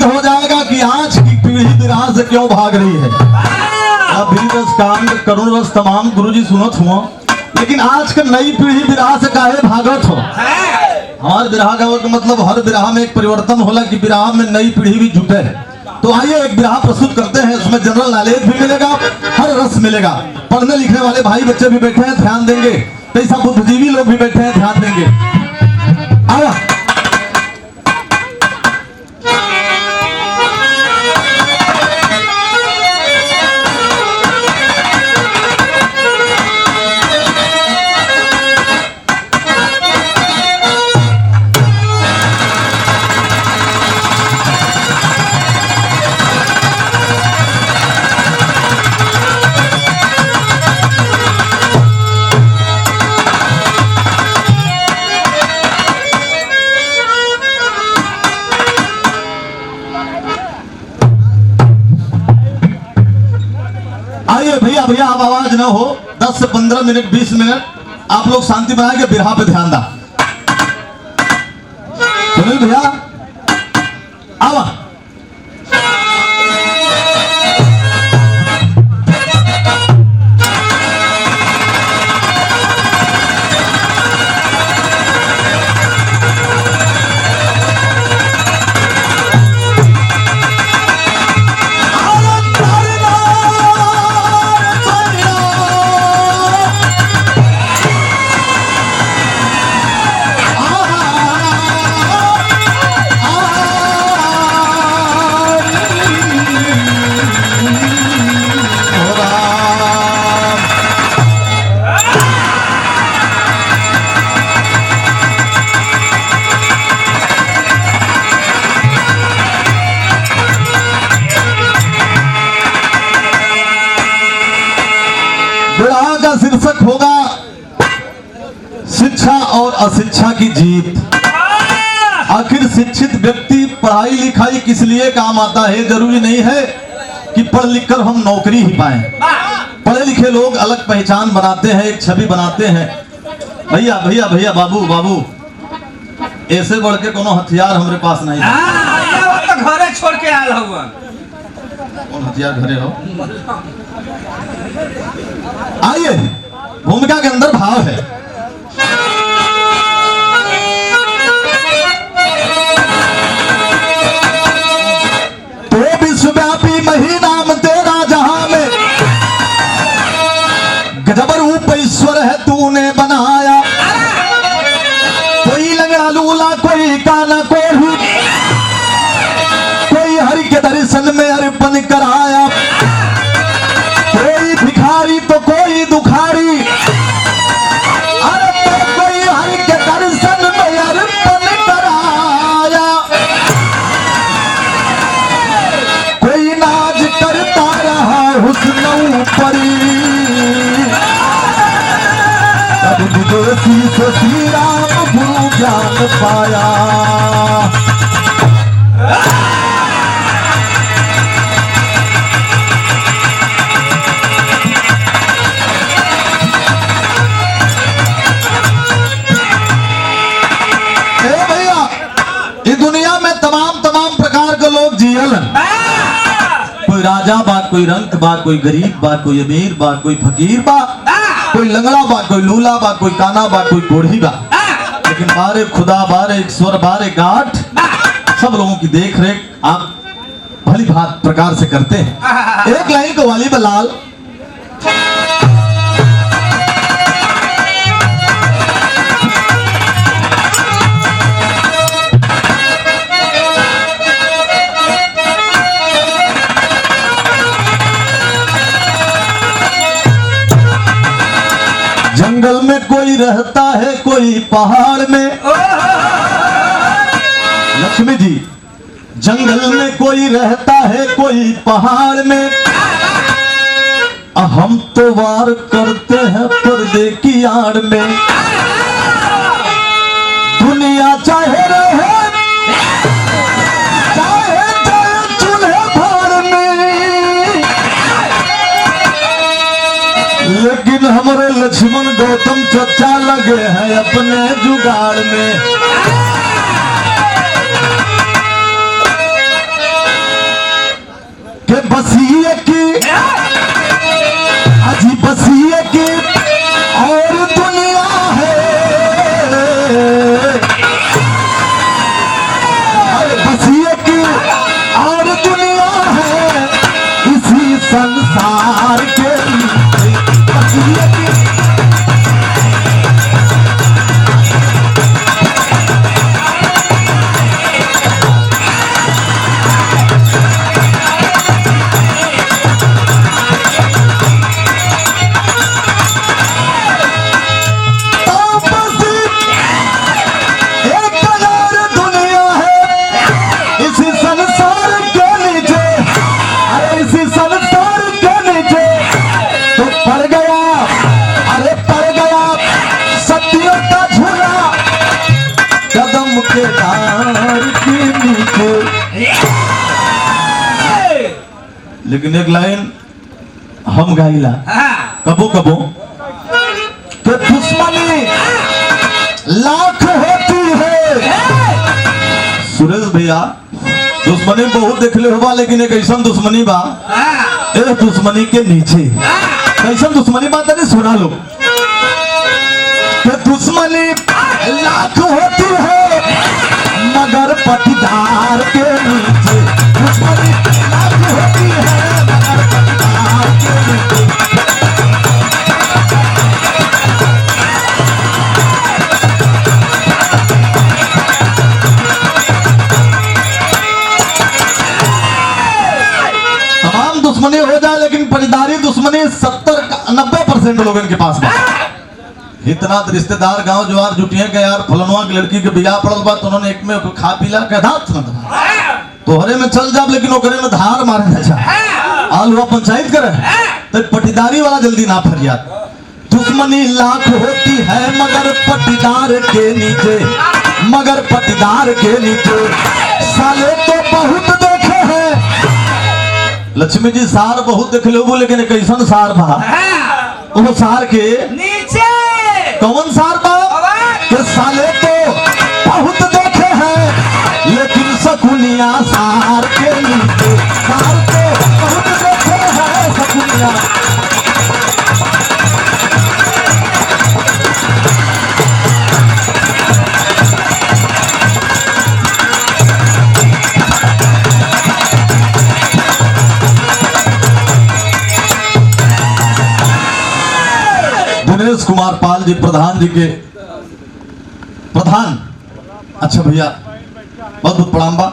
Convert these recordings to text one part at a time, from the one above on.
साबित हो जाएगा कि आज की पीढ़ी विराह से क्यों भाग रही है। अभी रस कांड करुण रस तमाम गुरुजी सुनत हुआ, लेकिन आज का नई पीढ़ी विराह से काहे भागत हो। हमारे विराह का मतलब हर विराह में एक परिवर्तन होला कि विराह में नई पीढ़ी भी जुटे है। तो आइए एक विराह प्रस्तुत करते हैं, उसमें जनरल नॉलेज भी मिलेगा, हर रस मिलेगा। पढ़ने लिखने वाले भाई बच्चे भी बैठे हैं, ध्यान देंगे। कैसा बुद्धिजीवी लोग भी बैठे हैं, ध्यान देंगे। आया भैया भैया अब आवाज ना हो। 10 से 15 मिनट 20 मिनट आप लोग शांति बनाए के बिरहा पे ध्यान दा। सुनील भैया आवा। विराह का शीर्षक होगा शिक्षा और अशिक्षा की जीत। आखिर शिक्षित व्यक्ति पढ़ाई लिखाई किस लिए काम आता है। जरूरी नहीं है कि पढ़ लिख कर हम नौकरी ही पाएं। पढ़े लिखे लोग अलग पहचान बनाते हैं, एक छवि बनाते हैं। भैया भैया भैया बाबू बाबू ऐसे बढ़ के कोनो हथियार हमारे पास नहीं है। तो घरे छोड़ के आयल हुआ। कौन हथियार घरे हो। आइए भूमिका के अंदर भाव है। तो विश्वव्यापी महीनाम तेरा जहां में गजब रूप ईश्वर है तूने बनाया। कोई लंगड़ा लूला कोई काना कोई हरि के दर्शन में अर्पण कराया। कोई भिखारी तो कोई दुखारी, अरे तो कोई हरि के दर्शन में अर्पण कराया। कोई नाज करता रहा हुस्न परी, तब विदेशी से श्री राम गुरु ज्ञान पाया। दुनिया में तमाम तमाम प्रकार के लोग जियल। कोई राजा बा, कोई रंक बा, कोई गरीब बा, कोई अमीर बा, कोई फकीर बा, कोई लंगड़ा बा, कोई लूला बा, कोई काना बा, कोई कोढ़ी बा। लेकिन बारे खुदा बारे ईश्वर बारे गाठ सब लोगों की देख रेख आप भली भात प्रकार से करते हैं। एक लाइन को वाली बलाल जंगल में कोई रहता है कोई पहाड़ में। लक्ष्मी जी जंगल में कोई रहता है कोई पहाड़ में। हम तो वार करते हैं पर्दे की आड़ में। दुनिया चाहे रहे चाहे चूल्हे भाड़ में, लेकिन हमारे लक्ष्मण गौतम चचा लगे हैं अपने जुगाड़ में। लेकिन एक लाइन हम गाइला कबो कबो कि दुश्मनी लाख होती है। सुरेश भैया दुश्मनी बहुत देखले होगा, लेकिन एक ऐसा दुश्मनी बा ए दुश्मनी के नीचे ऐसा दुश्मनी बात नहीं सुना लो कि दुश्मनी लाख होती है मगर पटीदार के नीचे। दुश्मनी लाख होती है मगर पटीदार के नीचे। तमाम दुश्मनी हो जाए, लेकिन पटीदारी दुश्मनी 70-90% लोगों के पास बा। इतना रिश्तेदार गांव जवार जुटिए के यार फलनवा की लड़की के बियाह पड़ल बा, तो उन्होंने एक में खा पीला के धात तोहरे में चल जाब, लेकिन ओकरे में धार मारे ना जा आलुआ पंचायत करे तो पटीदारी वाला जल्दी ना फरियाद। दुश्मनी लाख होती है मगर पटीदार के नीचे, मगर पटीदार के नीचे। साले तो बहुत देखे हैं लक्ष्मी जी, सार बहुत देख लो, लेकिन कैसन सार बा वो सार के नीचे। कौन सार बा के साले तो बहुत देखे हैं, लेकिन सकुनिया सार के नीचे। सार तो बहुत देखे हैं सकुनिया। दिनेश कुमार पाल जी प्रधान जी के प्रधान, अच्छा भैया बहुत बहुत प्रणाम बा।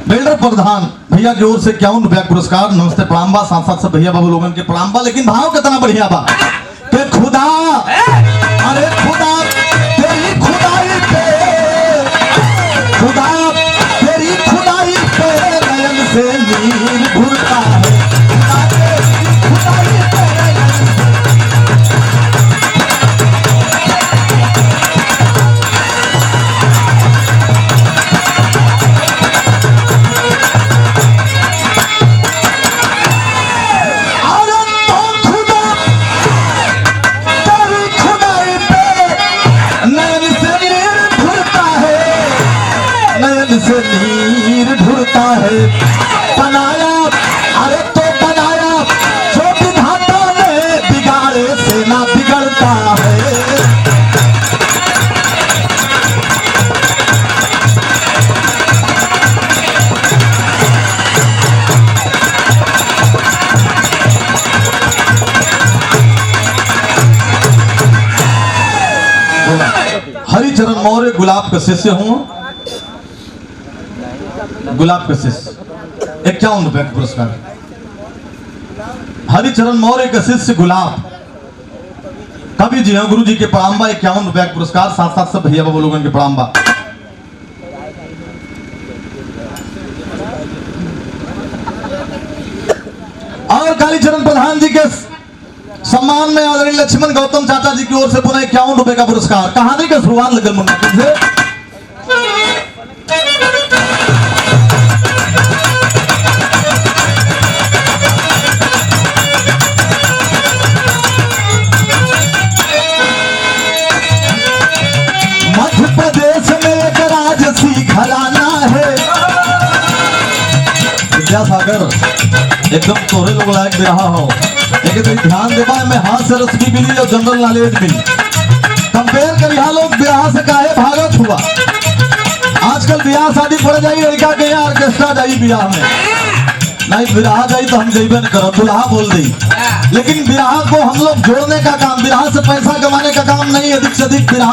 बिल्डर प्रधान भैया की ओर से 51 रुपया पुरस्कार, नमस्ते प्रणाम बा। साथ साथ सब भैया बाबू लोगन के प्रणाम बा। लेकिन भाव कितना बढ़िया बा कि खुदा, अरे खुदा तेरी खुदाई पे, खुदा तेरी खुदाई पे नयन से नीर घुरता है। से नीर ढूंढता है बनाया, अरे तो बनाया जो विधाता ने बिगाड़े से ना बिगड़ता है। हरिचरण मौर्य गुलाब का शिष्य हूं, गुलाब का शिष्य 51 रुपए का पुरस्कार। हरिचरण मौर्य का शिष्य गुलाब कवि जी हैं, गुरु जी के प्रणाम बा। 51 रुपए का पुरस्कार, साथ साथ सब भैया बाबू लोगों के प्रणाम बा। और कालीचरण प्रधान जी के सम्मान में आदरणीय लक्ष्मण गौतम चाचा जी की ओर से पुनः 51 रुपए का पुरस्कार। कहानी का शुरुआत लगल मुन्ना से। मध्य प्रदेश में एक राजसी घराना है। विद्यासागर एकदम तोरे लोग लायक रहा हो, लेकिन ध्यान दे पाए मैं हाथ से रस भी मिली और जनरल नॉलेज मिली। कंपेयर कर यहाँ लोग ब्याह से काहे भागत हुआ। आजकल ब्याह शादी पड़ जाई, लड़का के यहाँ ऑर्केस्ट्रा जाई ब्याह में, नहीं ब्याह जाई तो हम जैबे न करो, दुल्हा बोल दी। लेकिन ब्याह को हम लोग जोड़ने का काम, ब्याह से पैसा कमाने का काम नहीं है। अधिक से अधिक ब्याह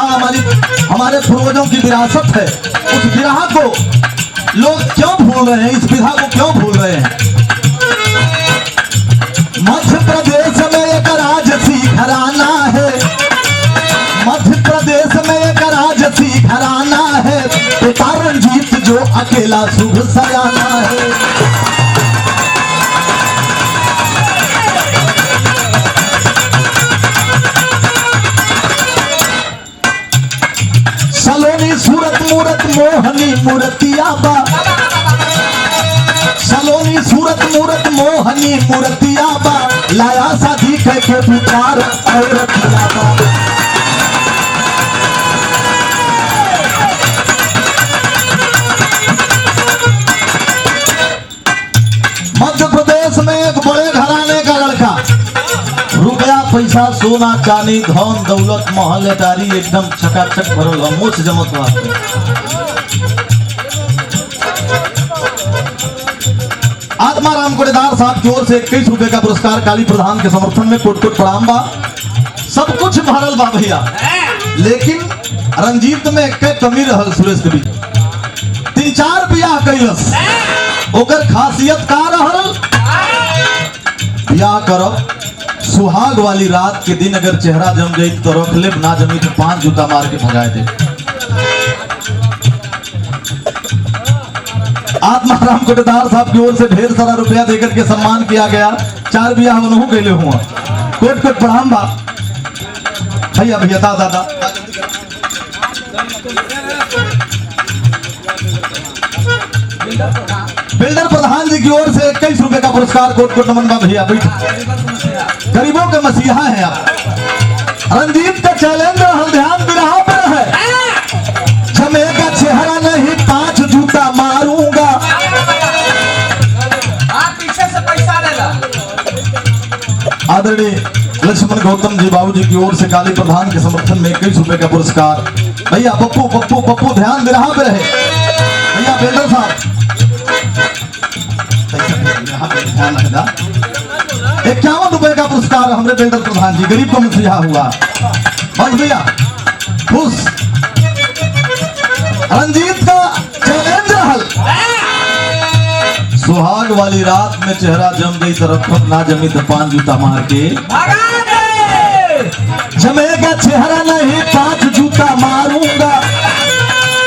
हमारे पूर्वजों की विरासत है। उस ब्याह को लोग क्यों भूल रहे हैं, इस विधा को क्यों भूल रहे हैं। मध्य प्रदेश में एक राजसी घराना है, मध्य प्रदेश में एक राजसी घराना है। पिता रंजीत जो अकेला शुभ सयाना है। सलो सलोनी सूरत मूरत मोहनी मूर्तिया बा, सलोनी सूरत मूरत मोहनी मूर्तिया बा, लाया शादी कह के पुकार औरतिया बा। मध्य प्रदेश में एक बड़े घराने का लड़का, रुपया पैसा सोना चांदी धन दौलत महल अटारी एकदम चकाचक भरल हो, मोछ जमत वास्ते। आत्माराम कोटेदार साहब की ओर से 21 रुपए का पुरस्कार काली प्रधान के समर्थन में कोट कोट प्रणाम बा। सब कुछ भरल बा भैया, लेकिन रंजीत में एक कमी रहल। सुरेश के बीच 3-4 बियाह कैलस, ओकर खासियत का रहल? बियाह करब सुहाग वाली रात के दिन अगर चेहरा जम जाए तो रख ले, ना जमी तो 5 जूता मार के भगा दे। आत्माराम कोटेदार साहब की ओर से ढेर सारा रुपया देकर के सम्मान किया गया। 4 बियाह उन्होंने कैले हुआ, कोट कोट प्रणाम बा भैया। भैया दादा बिल्डर प्रधान जी की ओर से 21 रुपए का पुरस्कार कोट कोट नमन बा भैया। गरीबों के मसीहा है आप। रंजीत का चैलेंज हम ध्यान बिरहा पर है, जमेगा चेहरा नहीं 5 जूता मारूंगा। पीछे से पैसा लेला। आदरणीय लक्ष्मण गौतम जी बाबू जी की ओर से काली प्रधान के समर्थन में 21 रुपए का पुरस्कार भैया। पप्पू पप्पू पप्पू ध्यान बिरहा पे रहे भैया। बिल्डर साहब 51 रुपए का पुरस्कार हमारे बिल्डर प्रधान जी, गरीब को मसीहा हुआ। बस भैया खुश। रंजीत का चैलेंज रहल, सुहाग वाली रात में चेहरा जम गई तरफ ना जमी तो 5 जूता मार के भगा दे। जमेगा चेहरा नहीं 5 जूता मारूंगा,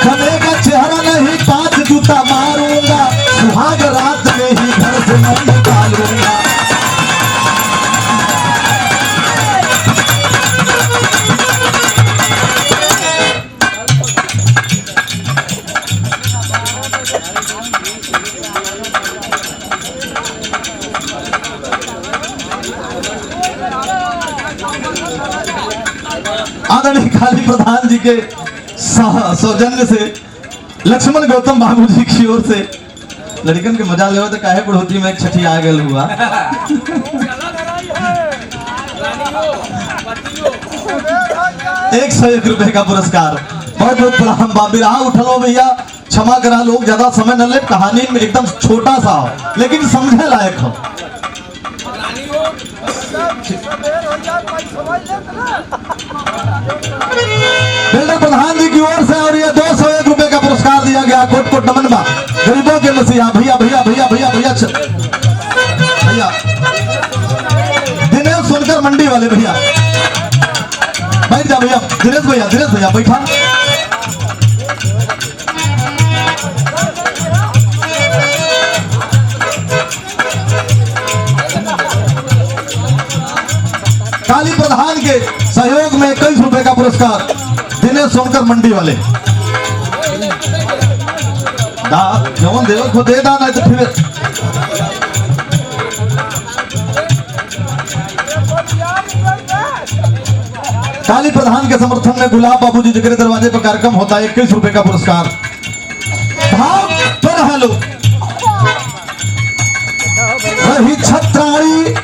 जमेगा चेहरा नहीं 5 जूता मारूंगा, सुहाग रात में ही घर से मैं निकालूंगा। आदरणीय काली प्रधान जी के सौजन्य से लक्ष्मण गौतम बाबू जी की ओर से लड़कन के मजा ले तो काहे बढ़ोती में एक छठी आ गल हुआ। 101 रुपए का पुरस्कार बहुत बहुत प्रणाम बा। बिरहा उठलो भैया, क्षमा करा लोग ज्यादा समय न ले, कहानी में एकदम छोटा सा हो लेकिन समझे लायक हो। बिल्डर प्रधान जी की ओर से और ये 201 रुपए का पुरस्कार दिया गया। कोट कोट नमन बा, गरीबों के मसीहा भैया। भैया भैया भैया भैया भैया दिनेश सोनकर मंडी वाले भैया बैठ जा भैया। दिनेश भैया बैठा। काली प्रधान के सहयोग में 21 रुपए का पुरस्कार दिनेश सोनकर मंडी वाले। जवन देवक को दे दा नहीं तो फिर काली प्रधान के समर्थन में गुलाब बाबू जी के दरवाजे पर कार्यक्रम होता है। 21 रुपए का पुरस्कार भाव पर है लोग रही छत्राई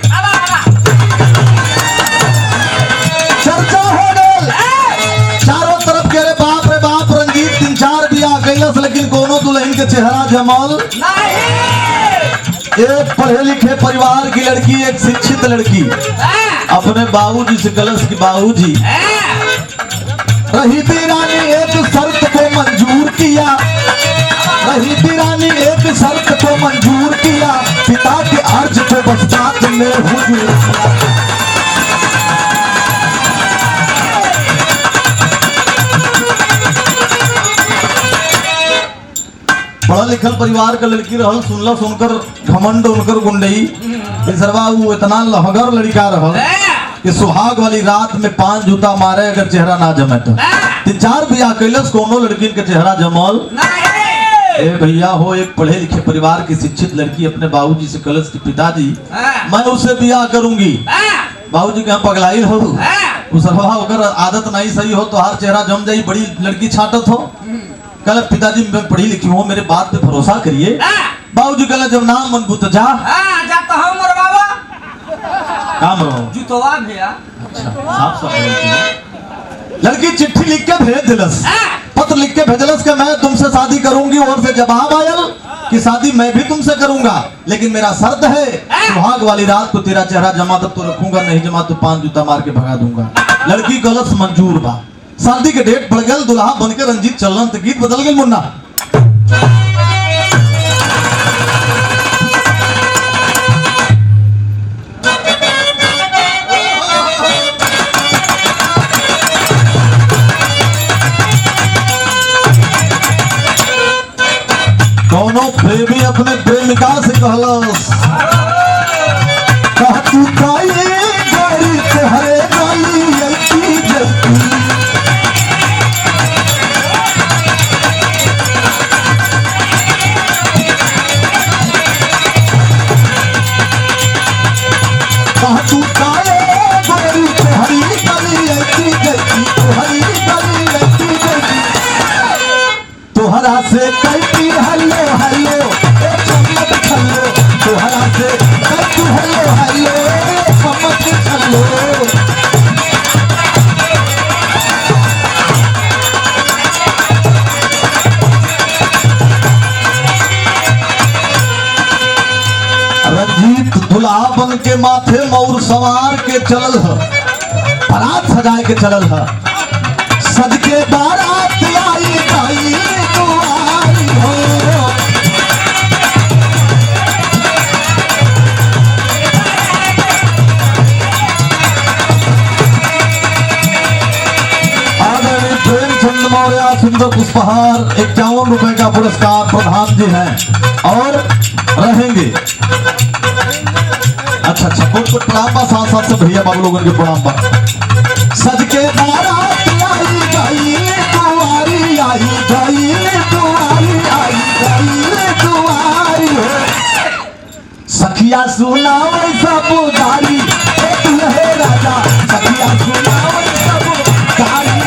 चर्चा हो गल चारों तरफ के। अरे बाप रे बाप, रंजीत 3-4 बियाह कैलस लेकिन कोनो दुल्हन के चेहरा जमल नहीं। एक पढ़े लिखे परिवार की लड़की, एक शिक्षित लड़की अपने बाबूजी से कलश की बाबूजी रही थी रानी एक शर्त को मंजूर किया, रही थी रानी एक शर्त को मंजूर किया, पिता के अर्ज को बस बात में हुजूर किया। पढ़ा लिखल परिवार का लड़की रहल, सुनला सुनकर घमंड उनकर गुंडई बिसरवा वो इतना लहगर लड़का रहल कि सुहाग वाली रात में 5 जूता मारे अगर चेहरा ना जमे तो। तीन चार बियाह कैलस कोनो लड़की के चेहरा जमल नहीं। ए भैया हो एक पढ़े लिखे परिवार की शिक्षित लड़की अपने बाबूजी से कलस की पिताजी मैं उससे बियाह करूंगी। बाबूजी के हम पगलाई हो उसरवा होकर आदत नहीं सही हो तो हर चेहरा जम जाई बड़ी लड़की छाटत हो। कल पिताजी मैं पढ़ी लिखी हूँ मेरे बात पे भरोसा करिए। बाबूजी कल जब नाम मन बुत जा जाता हूँ मोर बाबा काम रहो जुतवा भैया। अच्छा साफ साफ लड़की चिट्ठी लिख के भेज दिलस पत्र लिख के भेजलस कि मैं तुमसे शादी करूंगी और से जवाब आयल कि शादी मैं भी तुमसे करूंगा लेकिन मेरा शर्त है सुहाग वाली रात को तेरा चेहरा जमा तब तो रखूंगा नहीं जमा तो 5 जूता मार के भगा दूंगा। लड़की गलत मंजूर बा शादी के डेट पड़ गल दुल्हा बनकर रंजीत चलन तो गीत बदल गए मुन्ना। कौनो प्रेमी अपने प्रेमिका से कहलस कह तू काये गरी तेहरे गली ऐसी जैसी कह तू काये गरी तेहरी गली ऐसी जैसी तेहरी गली ऐसी जैसी तोहरा से कैती हल्लो हल्लो ए चम्मच छल्लो तोहरा से कैती हल्लो हल्लो ए चम्मच छल्लो। रंजीत दुल्हा बन के माथे मौर सवार के चलल ह बारात सजाए के चलल ह सज के बारात आई गई दुआरी हो। आदरणीय प्रेमचंद मौर्य सुंदर पुष्पहार 51 रुपए का पुरस्कार प्रधान जी हैं और रहेंगे। अच्छा अच्छा बहुत बहुत प्रणाम बा साथ साथ से भैया बाबू लोगों के प्रणाम बा। सज के बारात आई गई दुआरी आई गई दुआरी आई गई दुआरी हो। सखिया सुनावे सब गारी दुल्हे राजा सखिया सुनावे सब गारी।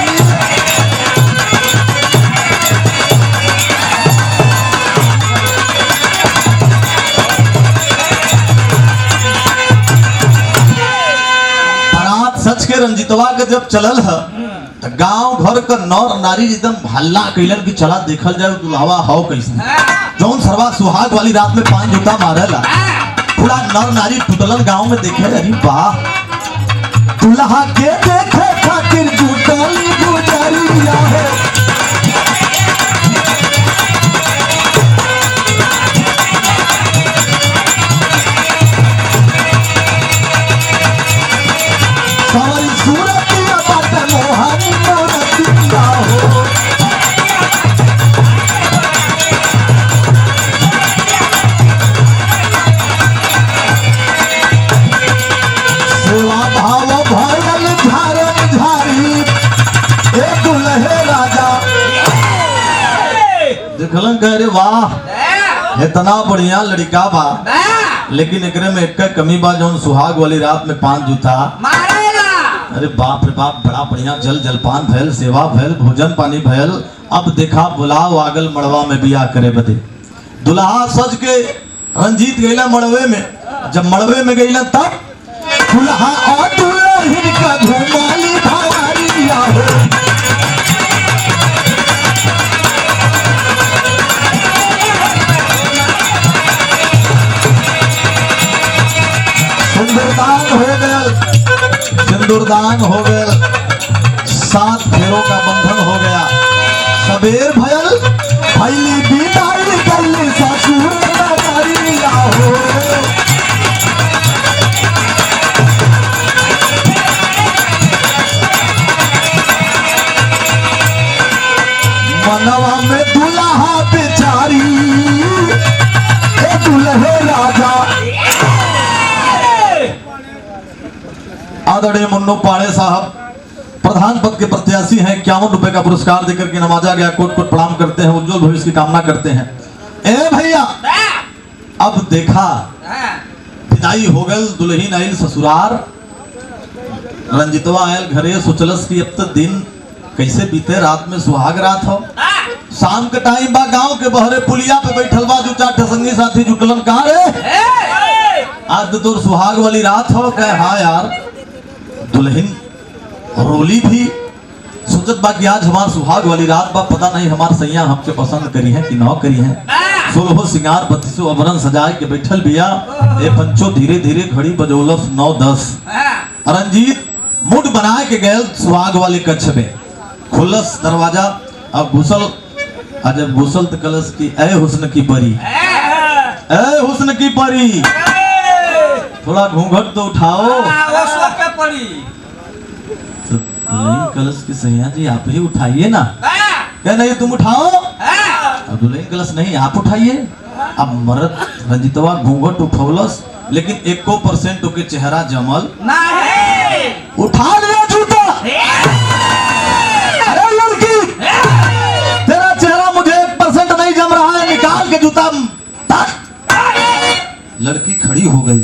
सच के रंजीतवा के जब चलल है तो गांव घर का नर नारी एकदम हल्ला कैलन की चला देखल जाए दुल्हवा हो कैसे जौन सरवा सुहाग वाली रात में 5 जूता मारेला पूरा नर नारी टूटलन गांव में देखे अरे वाह दुल्हा के देखे खातिर जुटली गुजरिया है। सारी सूरतिया बात मोहनी मोरतिया हो। सेवा भाव भरल झारन झारी ए दुल्हे राजा देखलन कह रे वाह इतना बढ़िया लड़का बा लेकिन एकरे में एक कमी बा जौन सुहाग वाली रात में 5 जूता अरे बाप रे बाप बड़ा बढ़िया जल जलपान भयल सेवा भयल भोजन पानी भयल। अब देखा बुलाव आगल मड़वा में बियाह करे बदे दुल्हा सज के रंजीत गईला मड़वे में जब मड़वे में गईला तब दुल्हा और दुल्हन का घुमाली भवारिया हो। सिंदूरदान हो गया सिंदूरदान हो गया 7 फेरों का बंधन हो गया सबेर भयल भैली बिदाई गली ससुर नगरिया हो। मनवा में दुल्हा बेचारी ए दुल्हे राजा आदरणीय मुन्नू पाड़े साहब प्रधान पद के प्रत्याशी हैं, 51 रुपए का पुरस्कार देकर के नवाजा गया। कोट कोट प्रणाम करते हैं, उज्जवल भविष्य की कामना करते हैं। ए भैया, अब देखा विदाई हो गल, दुल्हीन आयल ससुरार, रंजितवा आयल घरे, सोचलस कि अब तक दिन कैसे बीते, रात में सुहाग रात हो। शाम के टाइम बा, गांव के बहरे पुलिया पे बैठल बा, दो चार संगी साथी जुटलन, कहाँ रे आज तो तोर सुहाग वाली रात हो। कहे हाँ यार, दुल्हन रोली भी सोचत बा कि आज हमार सुहाग वाली रात बा, पता नहीं हमार सैया हमके पसंद करी है कि न करी है। 16 सिंगार 32 अवरण सजाए के बैठल बिया। ए पंचो धीरे धीरे घड़ी बजौलस 9:10। रंजीत मुड बनाए के गए सुहाग वाले कक्ष में, खुलस दरवाजा, अब घुसल। जब घुसल तो कलश की ए हुस्न की परी, ए हुस्न की परी, थोड़ा घूंघट तो उठाओ। तो कलश की सैया जी आप ही उठाइए ना। क्या नहीं तुम उठाओ। अब दुल्हन कलश नहीं आप उठाइए। अब मर्द रंजितवा घूंघट उठौलस, लेकिन 1% के चेहरा जमल नहीं। उठा लिया जूता। अरे लड़की, तेरा चेहरा मुझे 1% नहीं जम रहा है, निकाल के जूता। लड़की खड़ी हो गई।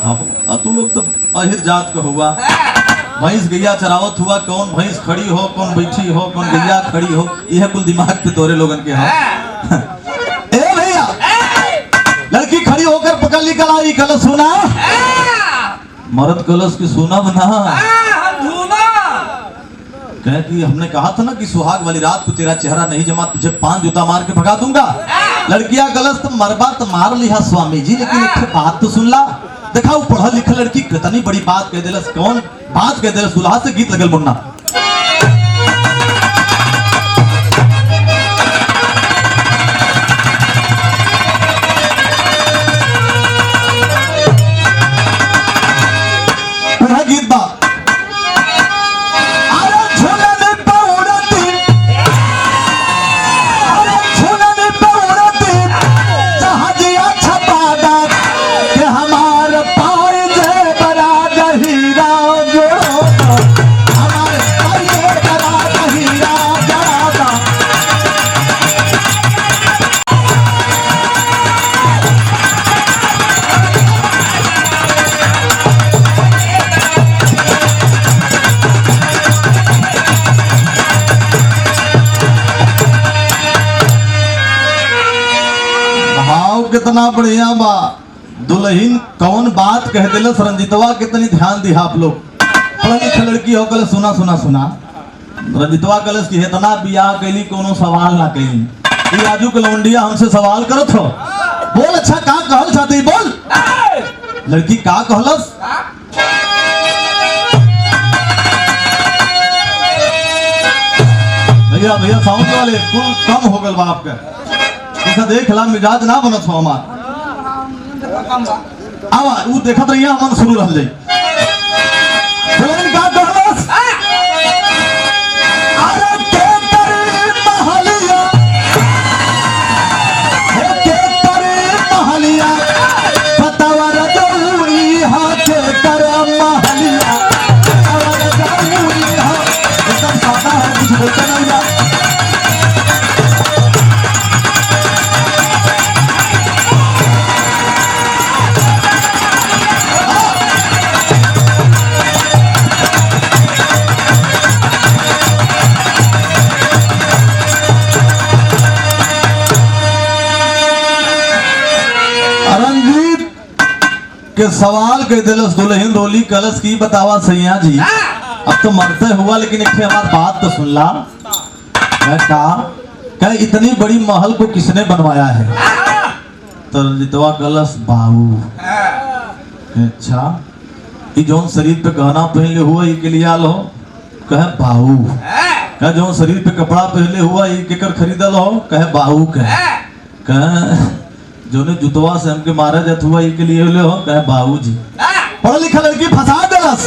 हाँ, तू लोग तो अहिर जात का हुआ। भैंस गैया चरावत हुआ, कौन भैंस खड़ी हो, कौन बैठी हो, कौन गैया खड़ी हो, यह कुल दिमाग पे तोरे लोगन के है। ए भैया, लड़की खड़ी होकर पकड़ ली कलाई, कलश सुना। मर्द कलश की सुना बना। कह कि हमने कहा था ना कि सुहाग वाली रात को तेरा चेहरा नहीं जमा, तुझे 5 जूता मार के भगा दूंगा। लड़कियां कलश तो मरबा तो मार लिया स्वामी जी, लेकिन एक बात तो सुन ला। देखा वो पढ़ा लिखा लड़की कितनी बड़ी बात कह दिलस। कौन बात कह दिलस? दुल्हा से गीत लगल मुन्ना। गीत बा कितना बढ़िया बा। दुल्हीन कौन बात कह दिलस रंजितवा, कितनी ध्यान दिया आप लोग। पढ़ा लिखा लड़की हो कल सुना सुना सुना। रंजितवा कलस की इतना बियाह कैली, कोनो सवाल ना कैली। ये आजू के लौंडिया हमसे सवाल करत हो। बोल अच्छा का कहल चाहती, बोल। लड़की का कहलस? भैया भैया साउंड वाले कुल कम हो गल बा आपका। ऐसा देख ला, मिजाज ना बनत हो हमार। आवा वो देखत रहिए, हमन शुरू रह जाई। का कहलस? अरे के करे महलिया, के करे महलिया, बतावर जरूरी हा, के करे महलिया, बतावर जरूरी हा। एकदम सादा है, कुछ बोलते नहीं यार। के सवाल कह दिलस दुल्हन रोली कलश की, बतावा सैया जी अब तो मरते हुआ, लेकिन एक हमारी बात तो सुन ला। क्या इतनी बड़ी महल को किसने बनवाया है? तो रंजितवा कलश बाबू। अच्छा, ये जौन शरीर पे गहना पहनले हुआ ये के लिए आल हो? कहे बाबू। कहे जौन शरीर पे कपड़ा पहनले हुआ ये केकर खरीदल हो? कहे बाबू। कहे जोने जुतवा से हमके मारा जात हुआ ये के लिए ले हो? कहे बाबू जी। पढ़ा लिखा लड़की फंसा देलस।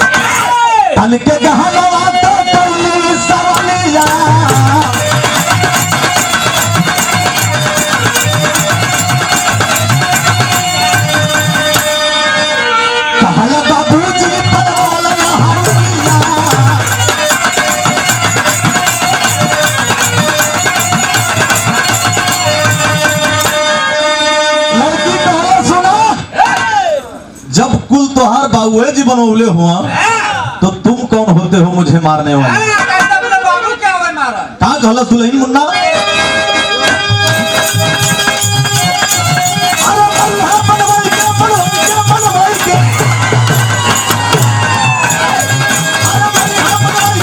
तन के गहनवा तो कली सवालिया, कहला बाबूजी पड़ोल हरिया। तुम्हार बाबुए जी बनौले हुआ तो तुम कौन होते हो मुझे मारने वाले? बाबू क्या हुआ मारा? कहा कहला दुल्हन मुन्ना? अरे बल्ला बनवाई के, बनवाई के। अरे बल्ला बनवाई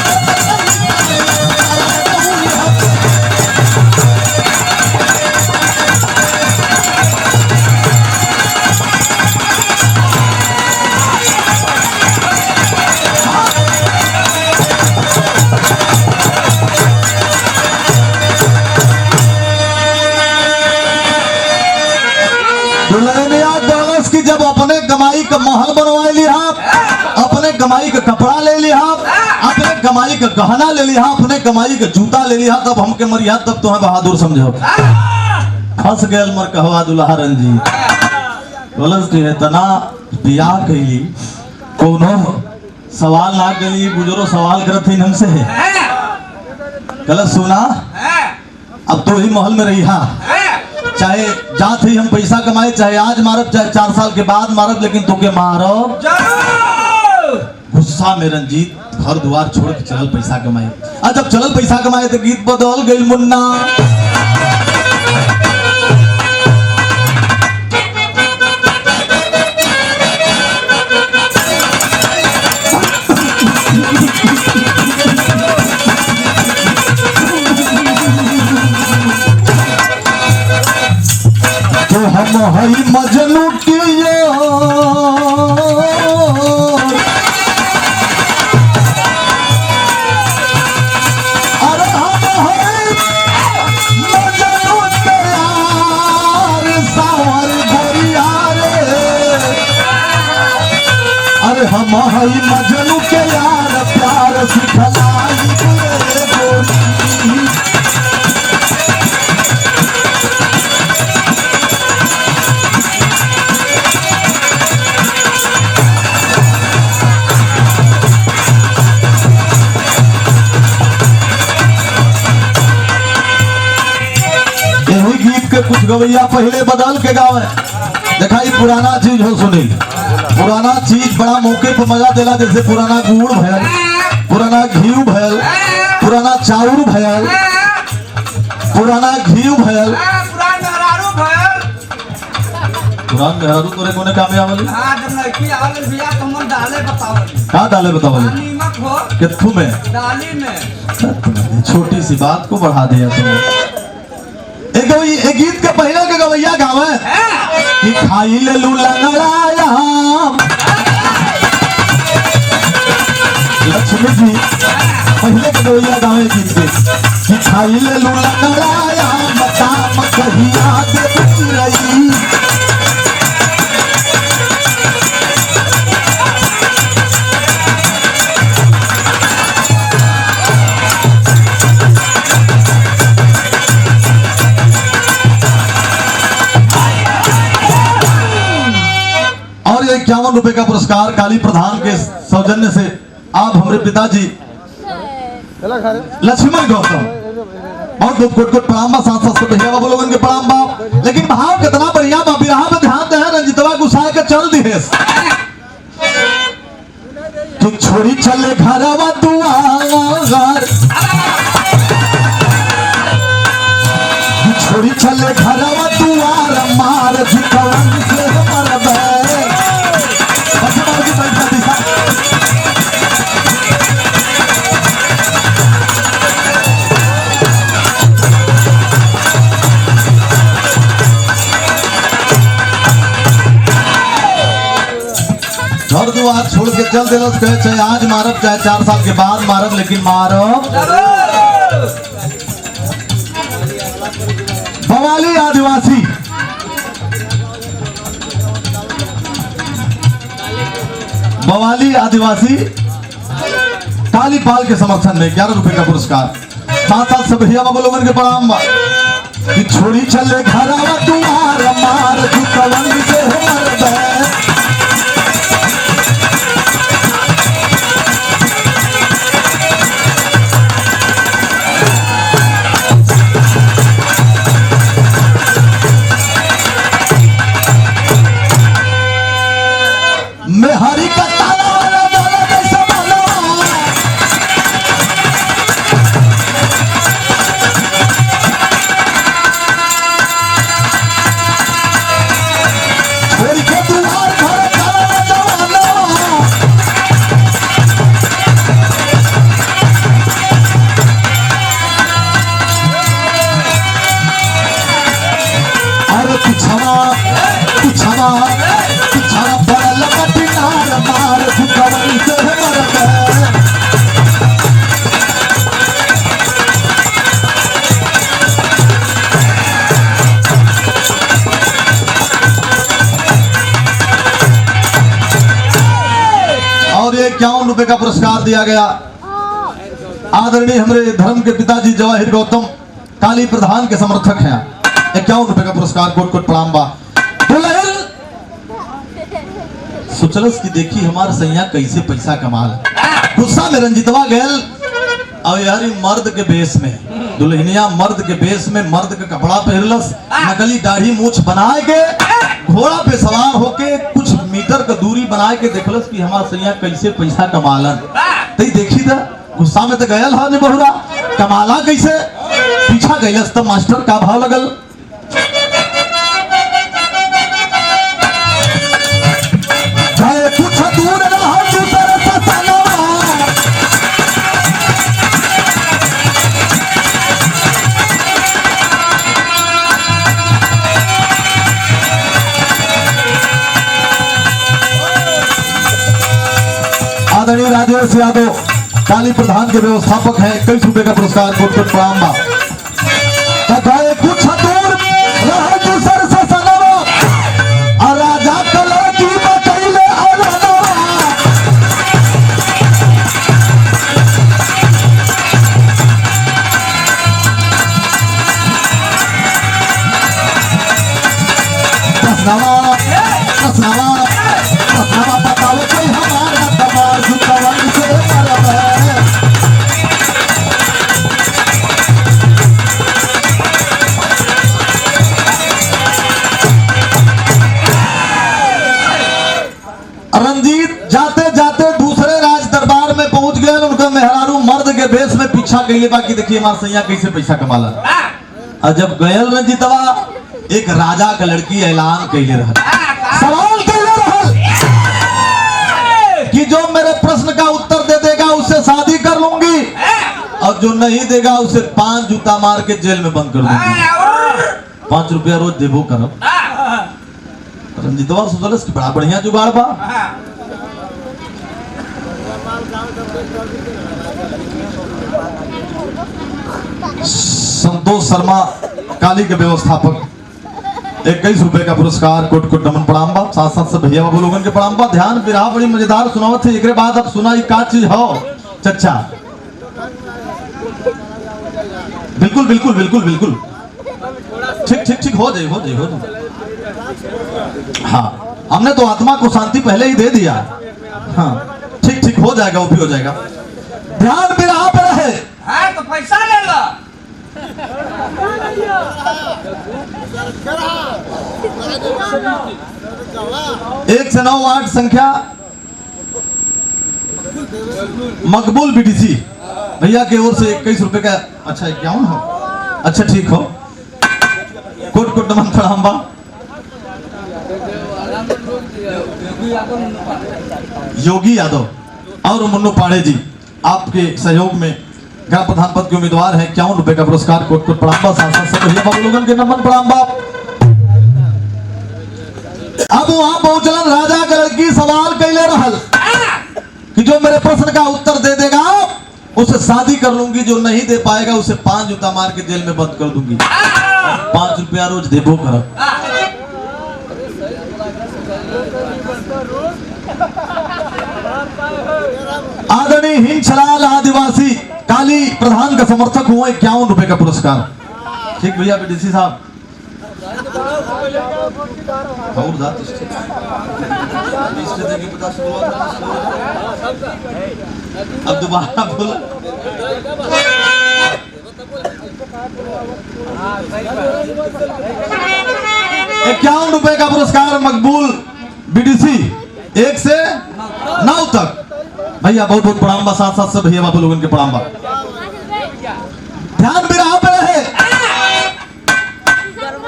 के जब अपने कमाई का महल बनवा लिया, अपने कमाई का कपड़ा ले लिया, अपने कमाई का गहना ले लिया, अपने कमाई का जूता ले लिया, तब हमके मरिया तब तुम्हें बहादुर समझो। फंस गए मर कहवा दुल्हा रंजीत बोलस के तना बियाह कैली कोनो सवाल ना कैली, गुजरो सवाल करत ही हमसे है गलत सुना। अब तो ही महल में रही हा, चाहे जात ही हम पैसा कमाए, चाहे आज मारब चाहे 4 साल के बाद मारब, लेकिन तो के मारब गुस्सा में रंजीत घर द्वार छोड़ के चलल पैसा कमाए। आज जब चलल पैसा कमाए तो गीत बदल गई मुन्ना। हम हई मजनू की अरे हम हई मजनू के यार सावर गोरिया रे। अरे हम हई मजनू के यार प्यार सिखलाई रे गोरी। कुछ गवैया पहले बदल के गावे देखा, पुराना चीज हो सुनी, पुराना चीज बड़ा मौके पर मजा देला, जैसे पुराना गुड़ भयल, पुराना घी भयल, पुराना चाउर भयल, पुराना घी भयल, पुरान मेहरारू तोरे कोने काम आवली? हां जब लड़की आवल बिया तो मन डाले बतावली। का डाले बतावली? नीमक हो कित्थू में? डाली में। छोटी सी बात को बढ़ा दिया तुमने। एक गीत के पहले के गवैया गावे कि खाई ले लू लंगड़ाया लक्ष्मी जी, पहले के गवैया गावे गीत के कि खाई ले लू लंगड़ाया मता मकहिया दे रही। और ये 51 रुपए का पुरस्कार काली प्रधान के सौजन्य से आप हमारे पिताजी लक्ष्मण गौतम बहुत बहुत कोट प्रणाम बा, साथ साथ भैया बाबू लोगन के प्रणाम बा। लेकिन भाव कितना बढ़िया बा, बिरहा में ध्यान दे रंजितवा गुस्सा के चल दिहेस कि छोड़ी चले घरवा दुआर, छोड़ी चले घरवा दुआर मार झुकवन से मरबे। घर दुआर छोड़ के चल दिल, चाहे आज मारब चाहे 4 साल के बाद मारब, लेकिन मारब। बवाली आदिवासी बवाली आदिवासी कालीपाल के समर्थन में 11 रुपए का पुरस्कार, साथ साथ सब भैया बाबू लोगन के प्रणाम बा कि छोड़ी चले घरवा दुआर मार झुकवन से मरबे। में हरी रुपए का पुरस्कार दिया गया। आदरणीय हमारे धर्म के पिताजी जवाहिर गौतम काली प्रधान के समर्थक हैं। 51 रुपए का पुरस्कार कोट कोट प्रणाम बा। दुल्हन सोचलस की देखी हमार सैया कैसे पैसा कमाल। गुस्सा में रंजितवा गैल और यार मर्द के बेस में दुल्हनिया मर्द के बेस में मर्द का कपड़ा पहनलस, नकली दाढ़ी मूछ बनाए के घोड़ा पे सवार होके कुछ मीटर का दूरी बनाए के देखलस कि हमार सैया कैसे पैसा कमालन। तई देखी था गुस्सा में तो गयल हा ने बहुरा कमाला कैसे। पीछा गयलस तब मास्टर का भाव लगल। कुछ दूर रहा दूसर ससनवा, आदरणीय राजेश यादव काली प्रधान के व्यवस्थापक हैं। 21 रुपए का पुरस्कार कोट कोट प्रणाम बा। कुछ दूर रहा दूसर ससनवा और राजा कलर की बतैले अलनवा। कसनवा बताओ कोई हमारा दमार जुतवन से मरब है। रंजीत जाते जाते दूसरे राज दरबार में पहुंच गए। उनका मेहरारू मर्द के भेष में पीछा कैले बाकी देखिए हमार सैया कैसे पैसा कमाला। और जब गयल रंजीतवा एक राजा का लड़की ऐलान कैले रहल, सवाल कैले रहल कि जो मेरे प्रश्न का उत्तर दे देगा उससे शादी कर लूंगी और जो नहीं देगा उसे 5 जूता मार के जेल में बंद कर दूंगी। 5 रुपया रोज देबो करब। रंजीतवा सोचलस कि बड़ा बढ़िया जुगाड़ बा। संतोष शर्मा काली के व्यवस्थापक 21 रुपए का पुरस्कार कोट कोट नमन प्रणाम बा। साथ साथ सब भैया बाबू लोगन के प्रणाम बा। ध्यान बिरहा बड़ी मजेदार सुनावत है। एकरे बाद अब सुना का चीज हो चचा। बिल्कुल बिल्कुल बिल्कुल बिल्कुल ठीक ठीक ठीक हो जाए हो जाए हो जाए। हाँ हमने तो आत्मा को शांति पहले ही दे दिया। हाँ ठीक ठीक हो जाएगा वो भी हो जाएगा। ध्यान बिरहा पर है। हाँ तो पैसा ले लो। 1 से 9 वार्ड संख्या मकबूल बीटीसी भैया की ओर से 21 रुपए का। अच्छा 51 हो। अच्छा ठीक हो कोट कोट नमन प्रणाम बा। योगी यादव और मुन्नू पाड़े जी आपके सहयोग में ग्राम प्रधान पद के उम्मीदवार हैं। 51 रुपए का पुरस्कार कोट कोट प्रणाम बा। सांसद से भैया बाबू लोगन के नमन प्रणाम बा। अब वहां पहुंचलन राजा का लड़की सवाल कैले रहल कि जो मेरे प्रश्न का उत्तर दे देगा उसे शादी कर लूंगी, जो नहीं दे पाएगा उसे 5 जूता मार के जेल में बंद कर दूंगी। 5 रुपया रोज देबो करब। आदरणीय हिंदलाल आदिवासी काली प्रधान का समर्थक हुआ। 51 रुपए का पुरस्कार। ठीक भैया बीडीसी साहब और जात अब दोबारा बोल। 51 रुपए का पुरस्कार मकबूल बीडीसी 1 से 9 तक। भैया बहुत बहुत प्रणाम बा। साथ साथ सब भैया बाबू लोगन के प्रणाम बा। ध्यान भी रहा पे रहे।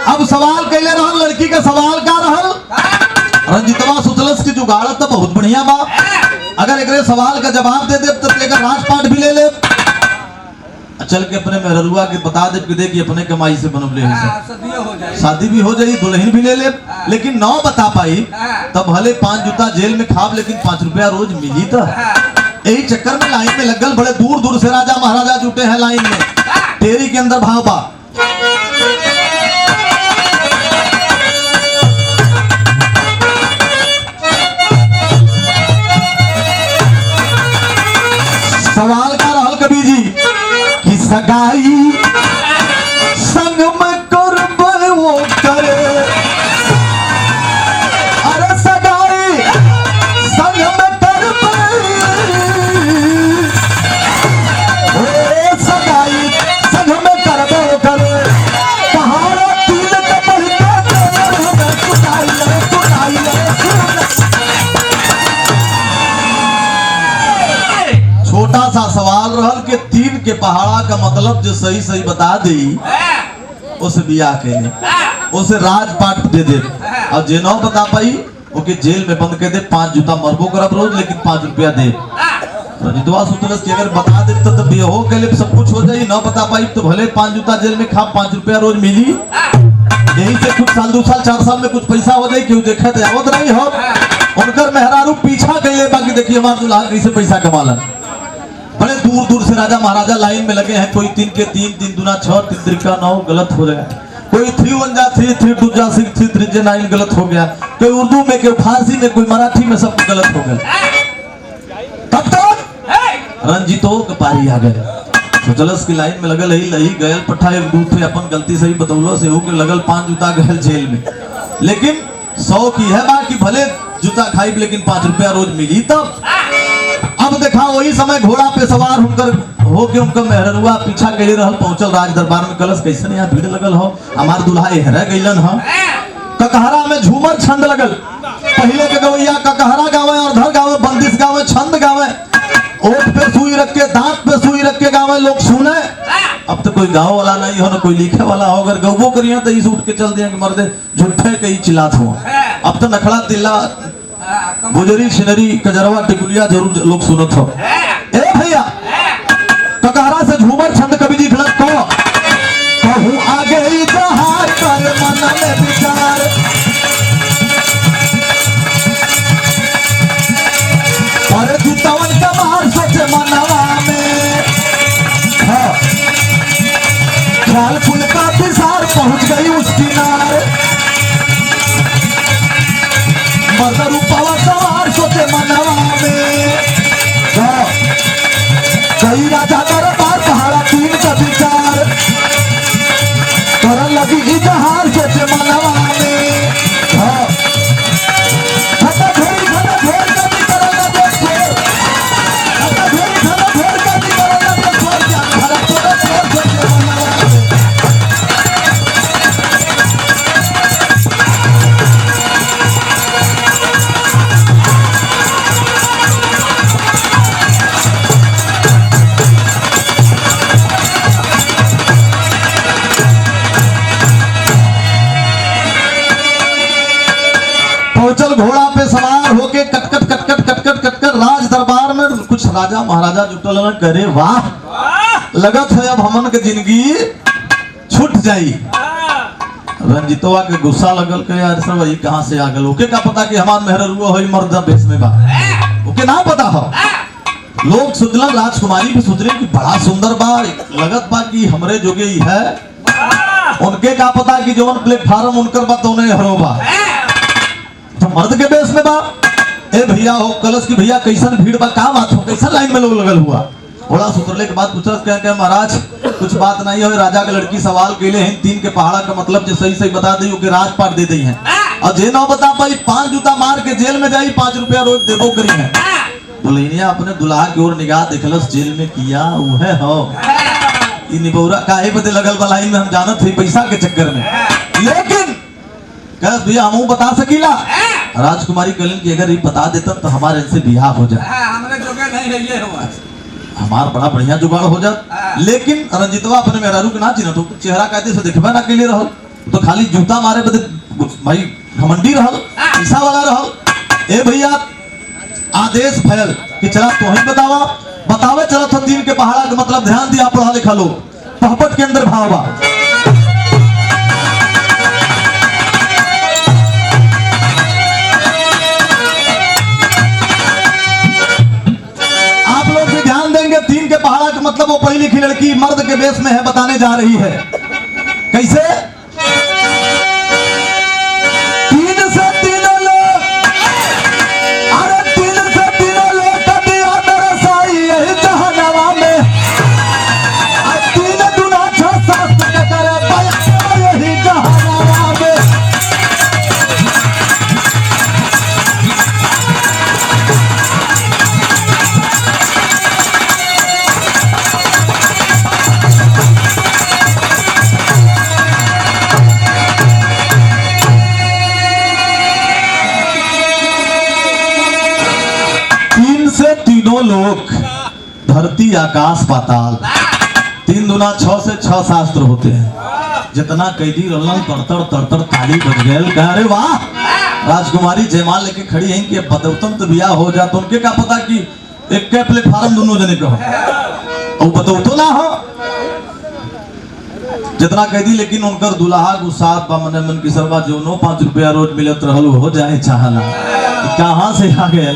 अब सवाल कैले रहल लड़की का सवाल का रहल। रंजीतवा सोचलस की जुगाड़ तो बहुत बढ़िया बा। अगर एक सवाल का जवाब दे दे तो राजपाट भी ले ले। चल के अपने मेहरुआ के बता दे कि देखिए अपने कमाई से बनबले शादी भी हो जाए दुल्हन भी ले ले। लेकिन 9 बता पाई तब भले 5 जूता जेल में खाब लेकिन 5 रुपया रोज मिली। तो यही चक्कर में लाइन में लगल। बड़े दूर दूर से राजा महाराजा जुटे हैं लाइन में। तेरी के अंदर भाव बा। के पहाड़ा का मतलब जो सही सही बता दी उसे बिया के ने उसे राजपाट दे दे और जे न बता पाई ओके जेल में बंद कर दे 5 जूता मरबो करब रोज लेकिन 5 रुपया दे। रजितवा सोचलस कि अगर बता दे तो बेहो के लिए सब कुछ हो जाई, न बता पाई तो भले 5 जूता जेल में खा 5 रुपया रोज मिली, यही से कुछ साल 2 साल 4 साल में कुछ पैसा हो जाए क्यों देखे तो आवत नहीं हो। उनकर मेहरारू पीछा कैले बाकी देखिए हमारे दुल्हा कैसे पैसा कमालन। बड़े दूर दूर से राजा महाराजा लाइन में लगे हैं, कोई 3 के 3 3 दूना 6 3 त्रिका 9 गलत हो गया, कोई 3 1 जा 3 3 2 जा 6 3 3 जा 9 गलत हो गया, कोई उर्दू में कोई फारसी में कोई मराठी में सब गलत हो गया। तब तक रंजीतो के पारी आ गए, सोचलस की लाइन में लगल ही लही गयल पट्ठा एक दूध पे अपन गलती से ही बतौलो से हो के लगल 5 जूता गयल जेल में, लेकिन 100 की है बाकी भले जूता खाई लेकिन 5 रुपया रोज मिली। तब अब देखा वही समय घोड़ा पे सवार होकर होके उनका मेहररुआ पीछा कैले रहल, पहुंचल राज दरबार में कलश कैसे यहाँ भीड़ लगल हो, हमार दुल्हा एहरा गइलन ह। ककहरा में झूमर छंद लगल, पहले के गवैया ककहरा गावे और धर गावे बंदिश गावे छंद गावे, ओठ पे सुई रख के दांत पे सुई रख के गावे लोग सुने। अब तो कोई गाँव वाला नहीं हो ना कोई लिखे वाला हो, अगर गवबो करिए तो इस उठ के चल दिया कि मर्दे झूठे कई चिल्लात हो। अब तो नखड़ा तिल्ला गुजरी सिनरी कजरवा टिकुलिया जरूर लोग सुनत हो। ए भैया ककहरा से झूमर छंद कवि जी खलक को कहूं आगे ही जहार कर मन में विचार, और जूतावन का मार सोचे मनवा में, ख्याल पुल का पिसार पहुंच गई उस किनारे, मर्द रूपवा सवार सोचे मनवा में, कई राजा दरबार पहाड़ा 3 का विचार करन लगी इजहार सोचे मनवा में। घटा घोरी घटा घोर का भी करन लगे छोर, घटा घोरी घटा घोर का भी करन लगे छोर, क्या घरा छोड़ छोड़ सोचे मनवा में। पहुंचल घोड़ा पे सवार होके कटकट कटकट कटकट कटकट राज दरबार में कुछ राजा महाराजा जुटल करे वाह लगत है अब हमन के जिंदगी छूट जाई। रंजितवा के गुस्सा लगल के यार सब वही कहां से आ गल, ओके का पता कि हमार मेहररुआ होई मर्द बेस में बा, ओके ना पता हो। लोग सोचलन राजकुमारी भी सोच रहे कि बड़ा सुंदर बा, लगत बा कि हमरे जोगे ही है, उनके का पता कि जवन प्लेटफार्म उनकर बा तो नहीं हरो बा तो मर्द के बेस में बा। ए भैया हो कलश की भैया कैसन भीड़ बा, का बात हो कैसन लाइन में लोग लगल हुआ। थोड़ा सुतरले के बाद पूछत क्या महाराज कुछ बात नहीं हो, राजा के लड़की सवाल केले हैं 3 के पहाड़ा का मतलब जो सही सही बता दी कि राजपाट दे दी है, और जे ना बता पाई 5 जूता मार के जेल में जाई 5 रुपया रोज देबो करी है। दुल्हनिया अपने दुल्हा की ओर निगाह देखलस जेल में किया उहे हो ई निबौरा काहे बदे लगल बा लाइन में, हम जानत है पैसा के चक्कर में, लेकिन कह भैया हम बता सकीला। राजकुमारी कहलन कि अगर ये बता देता तो हमारे इनसे बियाह हो जाए, हमरे जोगे नहीं है ये हुआ हमार बड़ा बढ़िया जुगाड़ हो जात। लेकिन रंजितवा अपने मेहरारू के ना चिन्हत हो, चेहरा कायदे से देखबे ना के लिए रहल, तो खाली जूता मारे बदे भाई घमंडी रहल, पैसा वाला रहल। ए भैया आदेश फैल कि चला तो ही बतावा बतावे चलत हो 3 के पहाड़ा का मतलब ध्यान दिया पढ़ा लिखा लोग, पहपट के अंदर भावा। आप लोग भी ध्यान देंगे 3 के पहाड़ा का मतलब वो पढ़ी लिखी लड़की मर्द के बेस में है बताने जा रही है। कैसे 3 से 3 लोग, अरे 3 से 3 लोग कदिया दरसाई यही जहनवा में, 3 दूना 6 7 के करे बया यही जहनवा में। तीनों लोक धरती आकाश पाताल 3 दूना 6 से 6 शास्त्र होते हैं। जितना कैदी रलन तड़तड़ तड़तड़ ताली बज गए। कह रहे वाह, राजकुमारी जयमाल लेके खड़ी है कि बदौतन तो बियाह हो जा, तो उनके का पता कि एक के प्लेटफार्म दोनों जने का हो और बदौतो ना हो। जितना कैदी लेकिन उनकर दुल्हा गुस्सात बा मन मन की सरवा जो 5 रुपया रोज मिलत रहल हो जाए चाहला। कहां से आ गए?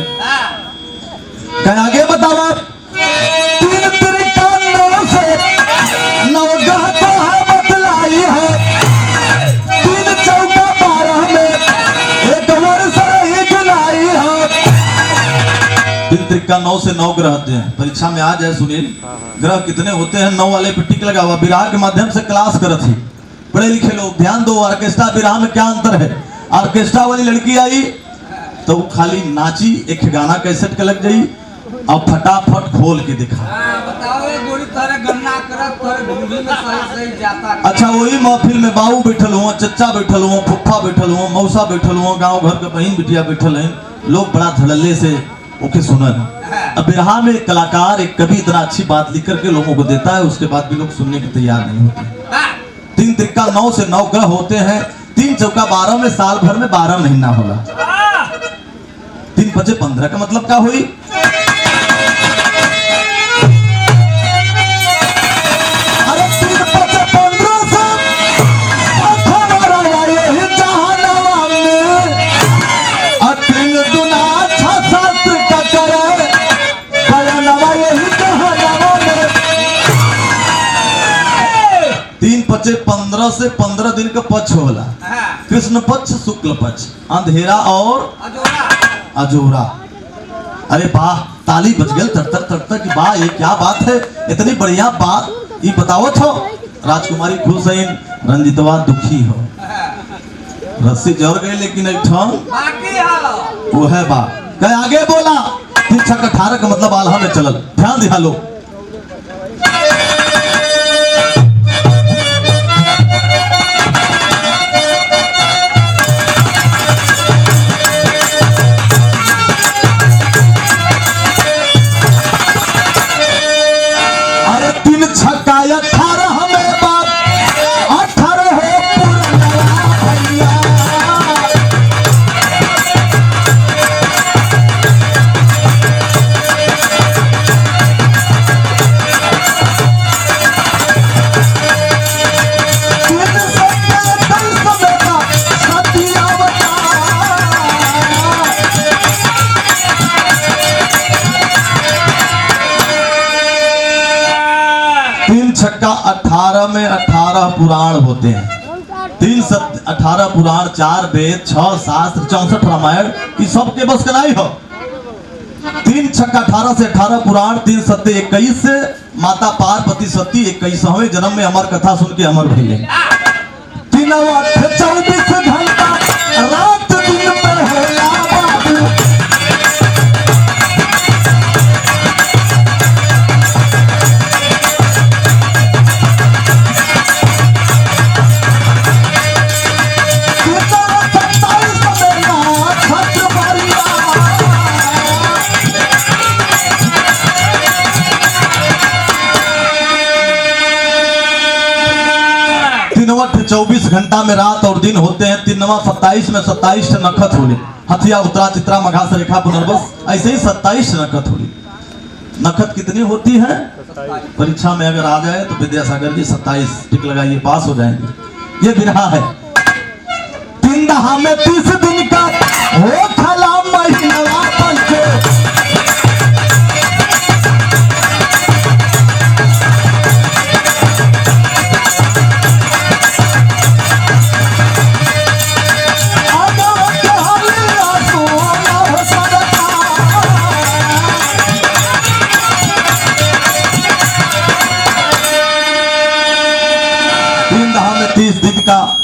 कहीं आगे बतावा। 3 तरीका 9 से 9 गहता है बतलाई है। 3 चौका 12 में एक वर्ष ही गिनाई है। 3 तरीका 9 से 9 ग्रह होते हैं। परीक्षा में आ जाए सुनील, ग्रह कितने होते हैं? 9 वाले पे टिक लगा हुआ। विराह के माध्यम से क्लास करत ही पढ़े लिखे लोग ध्यान दो। ऑर्केस्ट्रा विराह में क्या अंतर है? ऑर्केस्ट्रा वाली लड़की आई तो वो खाली नाची, एक गाना कैसेट के लग जाई और फटाफट खोल के दिखा। बताओ ये गोरी तारे गन्ना करत तारे ढूंढी में सही जाता। अच्छा, वही महफिल में बाबू बैठल हुआ, चच्चा बैठल हुआ, फुफ्फा बैठल हुआ, मौसा बैठल हुआ, गांव घर के बहन बिटिया बैठल हैं। लोग बड़ा धड़ल्ले से ओके सुनल। अब बिरहा में एक कलाकार, एक कवि इतना अच्छी बात लिख करके लोगों को देता है, उसके बाद भी लोग सुनने के तैयार नहीं होते। 3 तरीका 9 से 9 ग्रह होते हैं। 3 चौका 12 में साल भर में 12 महीना होला। 3 5 15 का मतलब क्या हुई? अरे 3 5 15 से 18 यही जहानवा में। 3 दूना 6 शास्त्र का करे बयानवा यही जहानवा में। 3 5 15 से 15 दिन का पक्ष होला। कृष्ण पक्ष, शुक्ल पक्ष, अंधेरा और अजोरा। अरे वाह, ताली बज गई तड़तड़ तड़तड़ की वाह, ये क्या बात है? इतनी बढ़िया बात ये बताओ छो। राजकुमारी खुश है, रंजितवा दुखी हो। रस्सी जड़ गई लेकिन एक बाकी है वो है बात। कहीं आगे बोला 3 6 18 का मतलब आल्हा में चलल। ध्यान दिया लो। छक्का 18 में 18 पुराण होते हैं। 3 7 18 पुराण, 4 वेद, 6 शास्त्र, 64 रामायण, ये सब के बस का नहीं हो। 3 छक्का 18 से 18 पुराण, 3 7 21 से माता पार्वती सती 21वें जन्म में अमर कथा सुन के अमर भइले। 3 8 24 घंटा रात दिन में होला बाबू। तीनवा 24 घंटा में रात और दिन होते हैं। 3वां 27 में 27 नखत होले। हथिया उत्तरा चित्रा मघा से रेखा पुनर्वस, ऐसे ही 27 नखत होली। नखत कितनी होती है? परीक्षा में अगर आ जाए तो विद्यासागर जी 27 टिक लगाइए, पास हो जाएंगे। ये बिरहा है। 3 दहा में 30 दिन का हो खला महीना पंचे।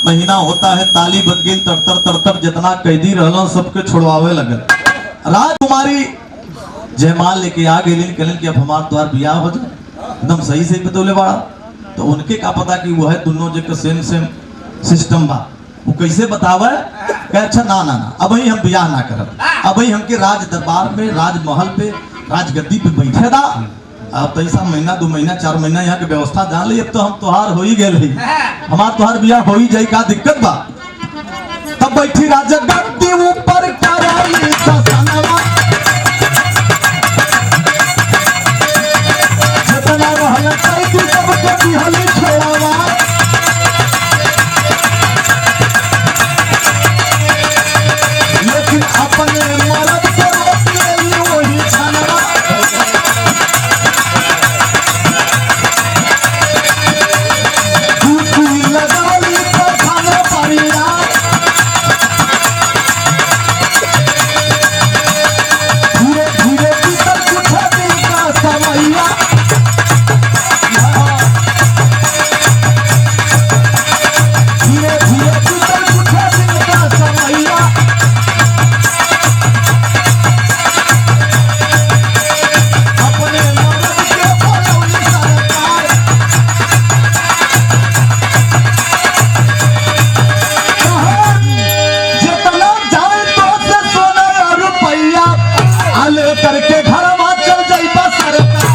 महीना होता है। ताली बज गई तड़तर तड़तर, जितना कैदी रहना सबके छुड़वावे लगल। राजकुमारी जयमाल लेके आ गई, कहलन कि अब हमार द्वार बियाह हो जाए। एकदम सही से बतौले बड़ा। तो उनके का पता कि वो है दोनों जगह सेम सेम सिस्टम बा। वो कैसे बतावे? कहे अच्छा ना ना ना, अब ही हम बियाह ना करब। अब ही हमके राज दरबार में, राजमहल पे, राजगद्दी पे बैठे दा, अब तो ऐसा महीना 2 महीना 4 महीना यहाँ के व्यवस्था जान ली। अब तो हम तोहार हो ही गए रही, हमार तोहार बियाह हो ही जाई, का दिक्कत बा। तब बैठी राजा गद्दी ऊपर कराली ससनवा, जितना रहल कैदी सबके दिहली छोड़वा। लेकिन अपने मर्द के रोक लेली वही छनवा। कुर्सी लगाली तो खाने परिया, धीरे धीरे भीतर कुछ दिन का समैया। धीरे धीरे भीतर कुछ दिन का समैया। अपने मर्द के बोलौली सरकार, जितना जाए तो से सोना और रुपया, आले करके घरवा चल जाइबा सरकार।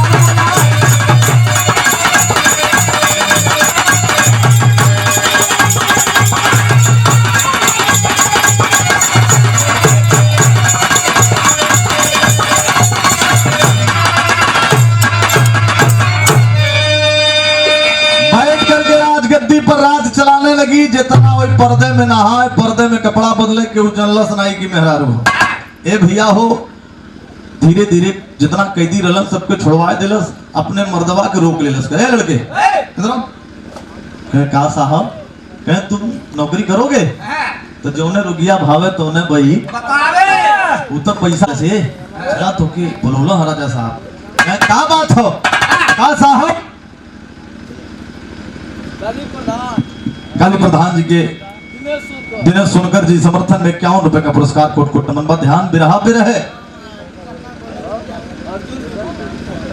बैठ करके राज गद्दी पर राज चलाने लगी। जितना वही पर्दे में नहाए, पर्दे में कपड़ा बदले के उजल्ला सनाई की मेहरारू हो। ए भैया हो, धीरे धीरे जितना कैदी रहलन सबके छुड़वाए दिलस, अपने मर्दवा के रोक लेलस। कहे लड़के इधर आओ। कहे का साहब, कहे तुम नौकरी करोगे? तो जौने रुगिया भावे तो उन्हें भाई बतावे वो तो पैसा से चला तो कि बोलो हा राजा साहब। कहे का बात हो? का साहब, काली प्रधान जी के दिनेश सोनकर जी समर्थन में 51 रुपए का पुरस्कार कोट कोट नमन बा। ध्यान बिरहा पे रहे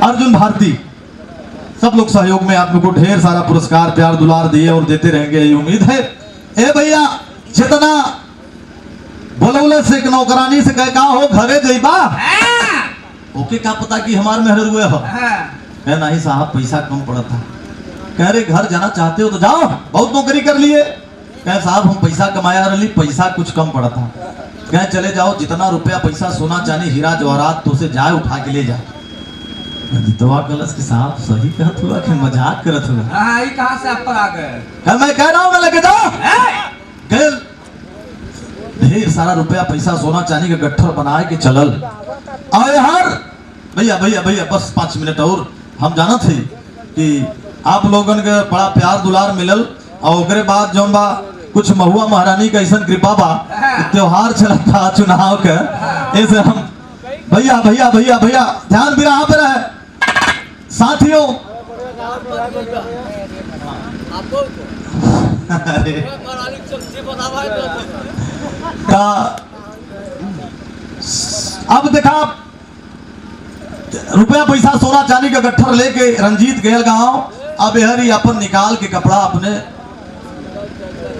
अर्जुन भारती, सब लोग सहयोग में आप लोग को ढेर सारा पुरस्कार प्यार दुलार दिए और देते रहेंगे, ये उम्मीद है। ए भैया, जितना बोलौले से एक नौकरानी से कह का हो घरे जइबा, ओके का पता कि हमार मेहर हुए हो। कह नहीं साहब पैसा कम पड़ा था। कह रहे घर जाना चाहते हो तो जाओ, बहुत नौकरी कर लिए। कह साहब हम पैसा कमाया रही, पैसा कुछ कम पड़ा था। कह चले जाओ, जितना रुपया पैसा सोना चांदी हीरा जवाहरात तो से जाए उठा के ले जाए। जितवा कलश के साहब सही कहत हुआ कि मजाक करत हुआ। ये कहाँ से आप पर आ गए? कह मैं कह रहा हूँ ना लेके जाओ। कह ढेर सारा रुपया पैसा सोना चांदी का गट्ठर बनाए के चलल आए हर। भैया भैया भैया बस 5 मिनट और, हम जाना थे कि आप लोगन के बड़ा प्यार दुलार मिलल और ओकरे बाद जौन बा कुछ महुआ महारानी का ऐसा कृपा बा कि त्योहार चलत था चुनाव के, ऐसे हम भैया भैया भैया भैया ध्यान भी रहा पे रहे साथियों। अरे अब देखा रुपया पैसा सोना चांदी का गट्ठर लेके रंजीत गयल गांव। अब हरी अपन निकाल के कपड़ा अपने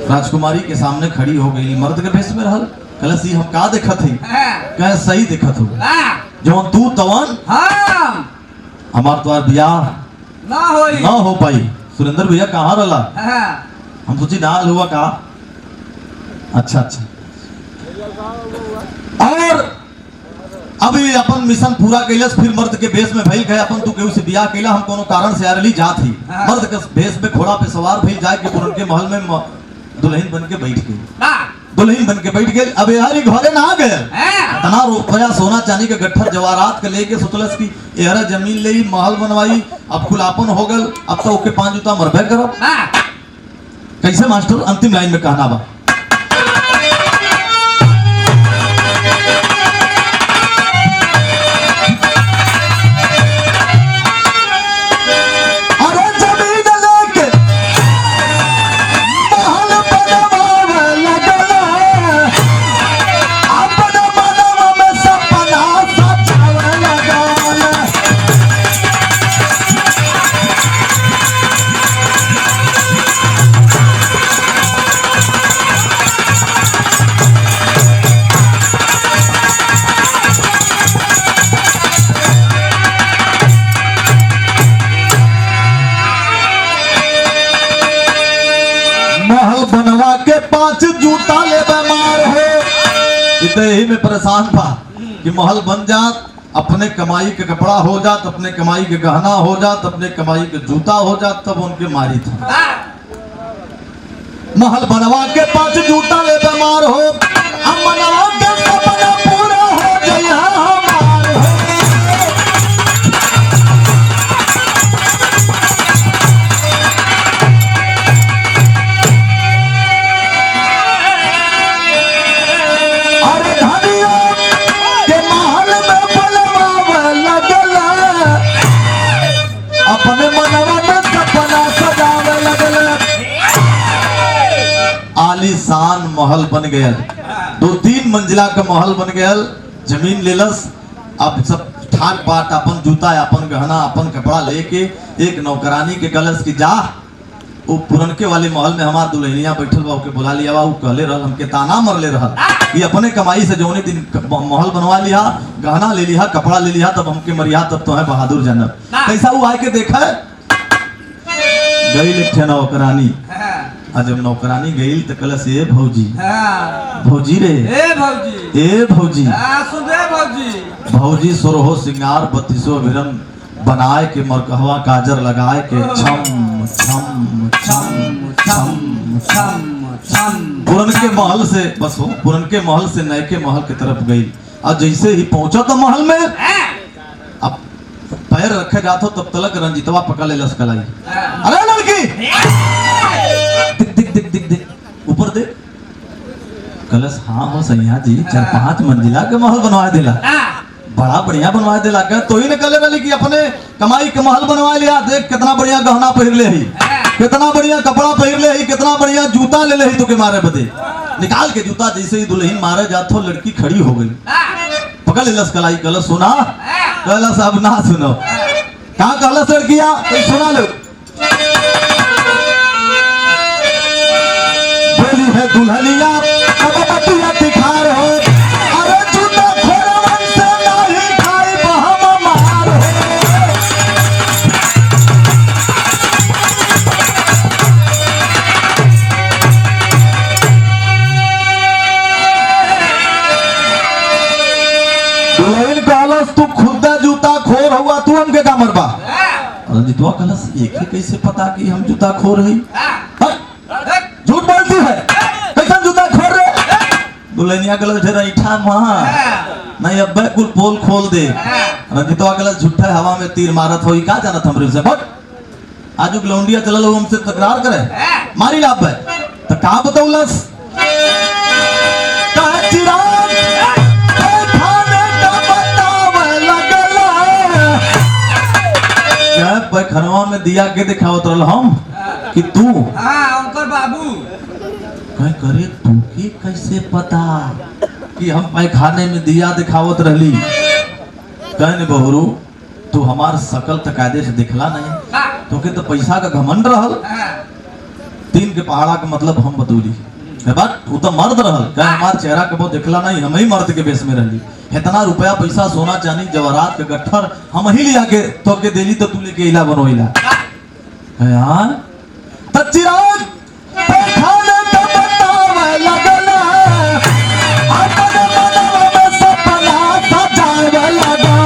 राजकुमारी के सामने खड़ी हो गई, मर्द के भेष में रहल। कलसी हम का देखत ही? कह सही देखत हो जो तू तवन हमार तुम्हार बियाह ना हो पाई। सुरेंद्र भैया कहाँ रहा? हम सोची नाल हुआ का। अच्छा अच्छा, और अभी अपन मिशन पूरा कैलस, फिर मर्द के भेष में भइल। गए अपन तू केहू से बियाह कैला, हम कोनो कारण से आरली जात ही। मर्द के भेष में घोड़ा पे सवार भइल, जाए के पुरन के महल में दुल्हन बन के बैठ गई। दुल्हन बन के बैठ गई। अब यारी घरे ना गए, इतना रुपया सोना चांदी के गट्ठर जवाहरात के लेके सोचलस कि एहरा जमीन ले महल बनवाई, अब खुलापन हो गल, अब तो ओके 5 जूता मरबे करो। कैसे मास्टर? अंतिम लाइन में कहना बा, महल बनवा के 5 जूता ले बेमार हो। इतने ही में परेशान था कि महल बन जात, अपने कमाई के कपड़ा हो जात, अपने कमाई के गहना हो जात, अपने कमाई के जूता हो जात, तब उनके मारी था। महल बनवा के 5 जूता ले बेमार हो, अब मनवा के सपना पूरा हो जइहा हमार हो। अरे धनिया के महल में बनवावे लगला, अपने मनवा में सपना सजावे लगला। आलीशान महल बन गया, 2-3 मंजिला का महल बन गया। जमीन लेलस, अब सब ठाक बाट अपन जूता, अपन गहना, अपन कपड़ा लेके एक नौकरानी के गलस की जा वो पुरनके वाले महल में हमार दुल्हनिया बैठल बा, ओके बुला लिया बा। वो कहले रहल, हमके ताना मरले रहल कि अपने कमाई से जौने दिन महल बनवा लिया, गहना ले लिया, कपड़ा ले लिया, तब हमके मरिया, तब तो है बहादुर जनब। कैसा वो आए के देखा गई लिखे नौकरानी। आज जब नौकरानी गई तो कलस ए भौजी, भौजी रे ए भौजी, ए भौजी, सुन रे भौजी, भौजी सोरहो सिंगार 32 विरम बनाए के मरकहवा काजर लगाए के छम छम छम छम छम छम पुरन के महल से बस हो, पुरन के महल से नए के महल की तरफ गई। और जैसे ही पहुंचा तो महल में अब पैर रखे जाते तब तलक रंजीतवा पकड़ ले लसकलाई। अरे लड़की दिख दिख दिख दिख दिख ऊपर देख। कलश हाँ हो सैया जी, 4-5 मंजिला के महल बनवा दिला, बड़ा बढ़िया बनवा दिला। कह तो ही ने कहले रही कि अपने कमाई के महल बनवा लिया, देख कितना बढ़िया गहना पहिर ले ही, कितना बढ़िया कपड़ा पहिर ले ही, कितना बढ़िया जूता ले ले ही, तो के मारे बदे निकाल के जूता। जैसे ही दुल्हन मारे जातो लड़की खड़ी हो गई, पकड़ ले लस कलाई। कलश सुना, कलश अब ना सुनो, कहा कलश लड़किया सुना लो। बोली है दुल्हनिया अब बतिया दिखार हो, अरे जूता खोरवन से नहीं खाई बहम मार हो। दुल्हन कलश तू खुद जूता खोर हुआ, तू हमके का मरबा। रंजीतवा कलश एक ही कैसे पता कि हम जूता खोर है, झूठ बोलती है, कैसा जूता खोर रहे। दुल्हनिया गलत ढेर ऐठा मां नहीं, अब कुल पोल खोल दे। रंजीतवा गलत झूठा हवा में तीर मारत हो, का जानत हमरे से बट आजू लौंडिया चलल हो हमसे तकरार करे, मारी लाभ है तो का बतौलस। का चिराग खाने का बतावे लगला, क्या पैखनवा में दिया के दिखावत रहल हम कि तू अंकर बाबू कह करे तू के कैसे पता कि हम पैखाने में दिया दिखावत रहली। कहने बहुरू तू हमार शकल त कायदे से दिखला नहीं, तो के तो पैसा का घमंड रहल। 3 के पहाड़ा का मतलब हम बतौली, बात वो तो मर्द रहल, कह हमार चेहरा के बहुत दिखला नहीं, हम ही मर्द के बेस में रहली। इतना रुपया पैसा सोना चांदी जवाहरात के गट्ठर हम ही लिया के तो के देली, तो तू लेके इला बनोइला यार। चिराग पैखाने का बतावे लगला, अपने मनवा में सपना सजावे लगा।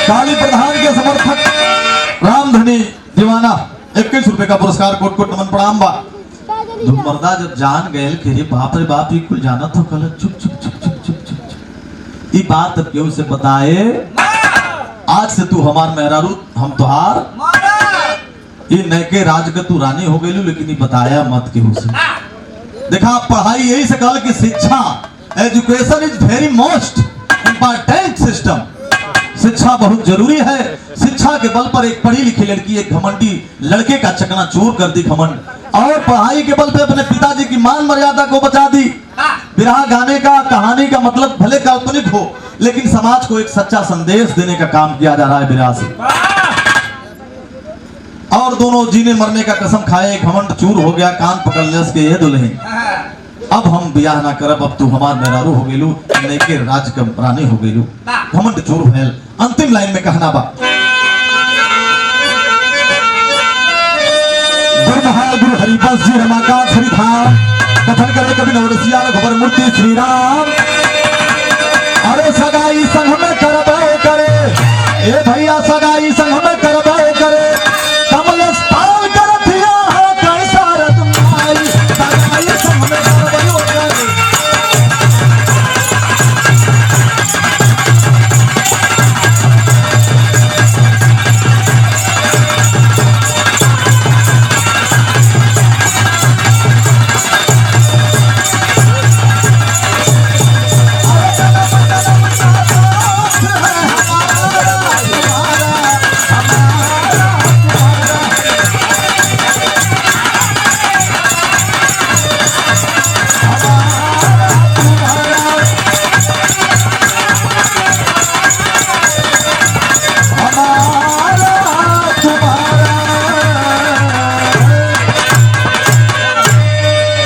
काली प्रधान के समर्थक रामधनी दीवाना 21 रुपए का पुरस्कार, कोट कोट नमन प्रणाम बा। मर्दा जब जान गए कि रे बाप रे बाप ये कुल जाना था, कल चुप चुप चुप चुप चुप चुप ये बात अब क्यों से बताए। आज से तू हमार मेहरारू, हम तुहार ये नैके राज का तू रानी हो गई, लेकिन ये बताया मत केहू से। देखा पढ़ाई यही से कहल कि शिक्षा, education is very most important system. शिक्षा बहुत जरूरी है। शिक्षा के बल पर एक पढ़ी लिखी लड़की एक घमंडी लड़के का चकनाचूर कर दी घमंड, और पढ़ाई के बल पे अपने पिताजी की मान मर्यादा को बचा दी। बिरहा गाने का, कहानी का मतलब भले काल्पनिक हो, लेकिन समाज को एक सच्चा संदेश देने का काम किया जा रहा है बिरहा से। और दोनों जीने मरने का कसम खाए, घमंड चूर हो गया, कान पकड़ ले के ये दुल्हन अब हम ब्याह ना करब, अब तू हमार मेहरारू हो गेलू, नैके राज के रानी हो गेलू। घमंड चूर भैल। अंतिम लाइन में कहना बा, गुरु हरिदास जी रमाकांत हरिधाम कथन करे कभी नवरसिया खबर मूर्ति श्री राम। अरे सगाई संग में करबे करे, ए भैया सगाई संग में